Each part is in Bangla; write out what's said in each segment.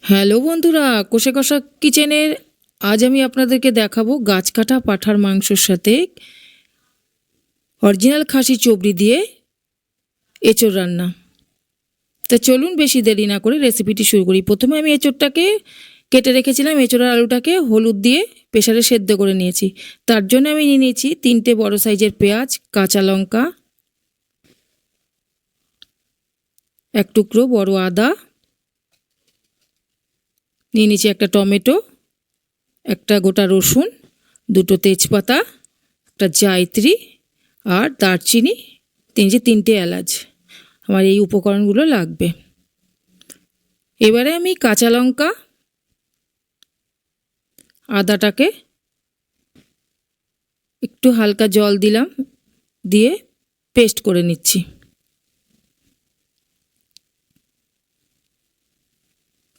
হ্যালো বন্ধুরা, কোষে কষা কিচেনের আজ আমি আপনাদেরকে দেখাবো গাছ কাটা পাঁঠার মাংসের সাথে অরিজিনাল খাসি চবড়ি দিয়ে এঁচোড় রান্না। তা চলুন বেশি দেরি না করে রেসিপিটি শুরু করি। প্রথমে আমি এঁচোড়টাকে কেটে রেখেছিলাম। এঁচোড়ার আলুটাকে হলুদ দিয়ে প্রেসারে সেদ্ধ করে নিয়েছি। তার জন্য আমি নিয়ে নিয়েছি 3টে বড় সাইজের পেঁয়াজ, কাঁচা লঙ্কা, 1 টুকরো বড় আদা, নিয়ে নিয়েছি একটা টমেটো, একটা গোটা রসুন, 2টো তেজপাতা, একটা জায়ত্রী আর দারচিনি, 3টে এলাচ। আমার এই উপকরণগুলো লাগবে। এবারে আমি কাঁচা লঙ্কা, আদাটাকে একটু হালকা জল দিলাম, দিয়ে পেস্ট করে নিচ্ছি।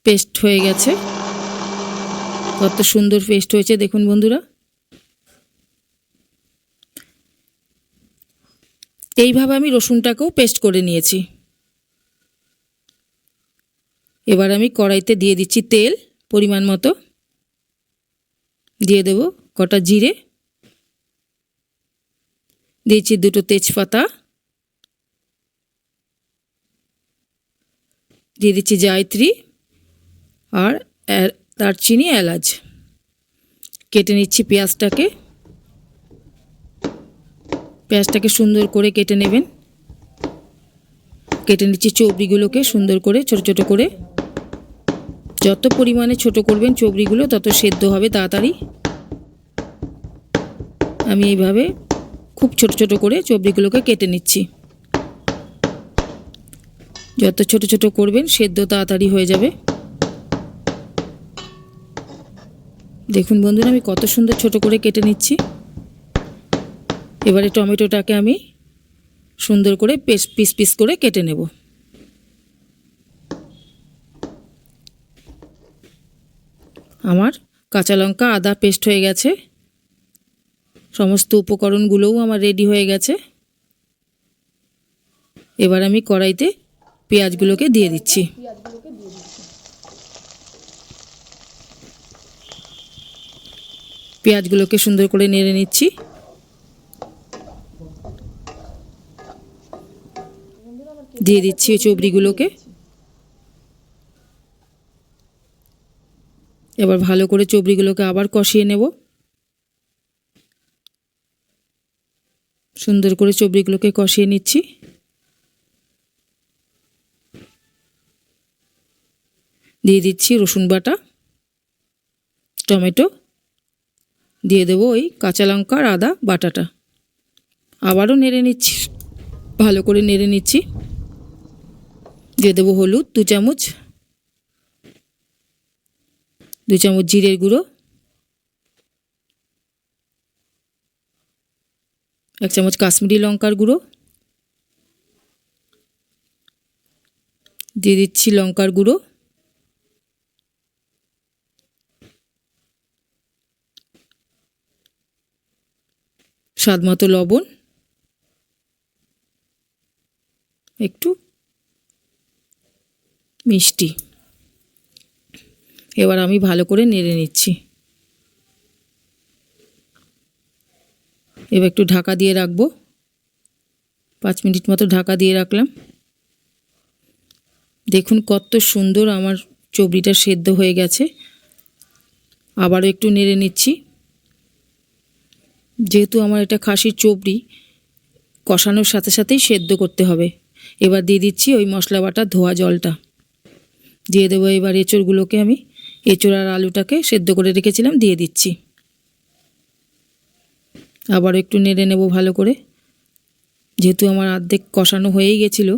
পেস্ট হয়ে গেছে। কত সুন্দর পেস্ট হয়েছে দেখুন বন্ধুরা। এইভাবে আমি রসুনটাকেও পেস্ট করে নিয়েছি। এবার আমি কড়াইতে দিয়ে দিচ্ছি তেল পরিমাণ মতো, দিয়ে দেব কটা জিরে, দিয়েছি 2টো তেজপাতা, দিয়ে দিচ্ছি জায়ত্রী আর দারচিনি, এলাচ। কেটে নিচ্ছি পেঁয়াজটাকে সুন্দর করে কেটে নেবেন। কেটে নিচ্ছি চবড়িগুলোকে সুন্দর করে ছোট ছোট করে। যত পরিমাণে ছোট করবেন চবড়িগুলো তত সেদ্ধ হবে তাড়াতাড়ি। আমি এইভাবে খুব ছোট ছোট করে চবড়িগুলোকে কেটে নিচ্ছি। যত ছোট ছোট করবেন সেদ্ধ তাড়াতাড়ি হয়ে যাবে। দেখুন বন্ধুরা আমি কত সুন্দর ছোট করে কেটে নিচ্ছি। এবারে টমেটোটাকে আমি সুন্দর করে পিস পিস করে কেটে নেব। আমার কাঁচা লঙ্কা আদা পেস্ট হয়ে গেছে। সমস্ত উপকরণগুলোও আমার রেডি হয়ে গেছে। এবার আমি কড়াইতে পেঁয়াজগুলোকে দিয়ে দিচ্ছি। পেঁয়াজগুলোকে সুন্দর করে নেড়ে নিচ্ছি। দিয়ে দিচ্ছি চবড়িগুলোকে। এবার ভালো করে চবড়িগুলোকে আবার কষিয়ে নেব। সুন্দর করে চবড়িগুলোকে কষিয়ে নিচ্ছি। দিয়ে দিচ্ছি রসুন বাটা, টমেটো, দিয়ে দেবো ওই কাঁচা লঙ্কা আর আদা বাটাটা। আবারও নেড়ে নিচ্ছি, ভালো করে নেড়ে নিচ্ছি। দিয়ে দেবো হলুদ 2 চামচ, 2 চামচ জিরের গুঁড়ো, 1 চামচ কাশ্মীরি লঙ্কার গুঁড়ো, দিয়ে দিচ্ছি লঙ্কার গুঁড়ো, স্বাদ মতো লবণ, একটু মিষ্টি। এবার আমি ভালো করে নেড়ে নিচ্ছি। এবার একটু ঢাকা দিয়ে রাখবো। 5 মিনিট মতো ঢাকা দিয়ে রাখলাম। দেখুন কত সুন্দর আমার চবড়িটা সেদ্ধ হয়ে গেছে। আবারও একটু নেড়ে নিচ্ছি। যেহেতু আমার এটা খাসির চবড়ি, কষানোর সাথে সাথেই সেদ্ধ করতে হবে। এবার দিয়ে দিচ্ছি ওই মশলা বাটা ধোয়া জলটা। দিয়ে দেবো এবার এঁচোড়গুলোকে, আমি এঁচোড় আর আলুটাকে সেদ্ধ করে রেখেছিলাম দিয়ে দিচ্ছি। আবার একটু নেড়ে নেব ভালো করে। যেহেতু আমার অর্ধেক কষানো হয়েই গেছিলো,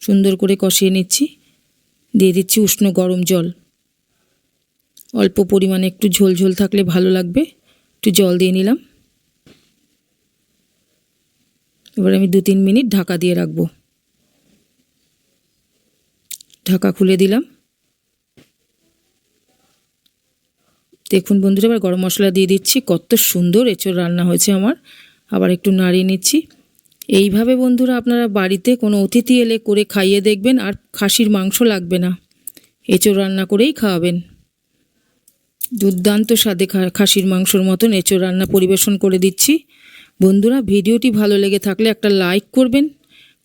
সুন্দর করে কষিয়ে নিচ্ছি। দিয়ে দিচ্ছি উষ্ণ গরম জল। অল্প পরিমাণে একটু ঝোল ঝোল থাকলে ভালো লাগবে। একটু জল দিয়ে নিলাম। এবার আমি 2-3 মিনিট ঢাকা দিয়ে রাখবো। ঢাকা খুলে দিলাম। দেখুন বন্ধুরা এবার গরম মশলা দিয়ে দিচ্ছি। কত সুন্দর এঁচোড় রান্না হয়েছে আমার। আবার একটু নাড়িয়ে নিচ্ছি। এইভাবে বন্ধুরা আপনারা বাড়িতে কোনো অতিথি এলে করে খাইয়ে দেখবেন, আর খাসির মাংস লাগবে না। এঁচোড় রান্না করেই খাওয়াবেন। দুর্দান্ত স্বাদে খাসির মাংসর মতন এঁচোড় রান্না পরিবেশন করে দিচ্ছি। বন্ধুরা, ভিডিওটি ভালো লেগে থাকলে একটা লাইক করবেন,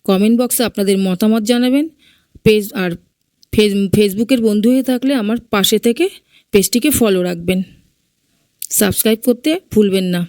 কমেন্ট বক্সে আপনাদের মতামত জানাবেন। ফেসবুকের বন্ধু হয়ে থাকলে আমার পাশে থেকে পেজটিকে ফলো রাখবেন, সাবস্ক্রাইব করতে ভুলবেন না।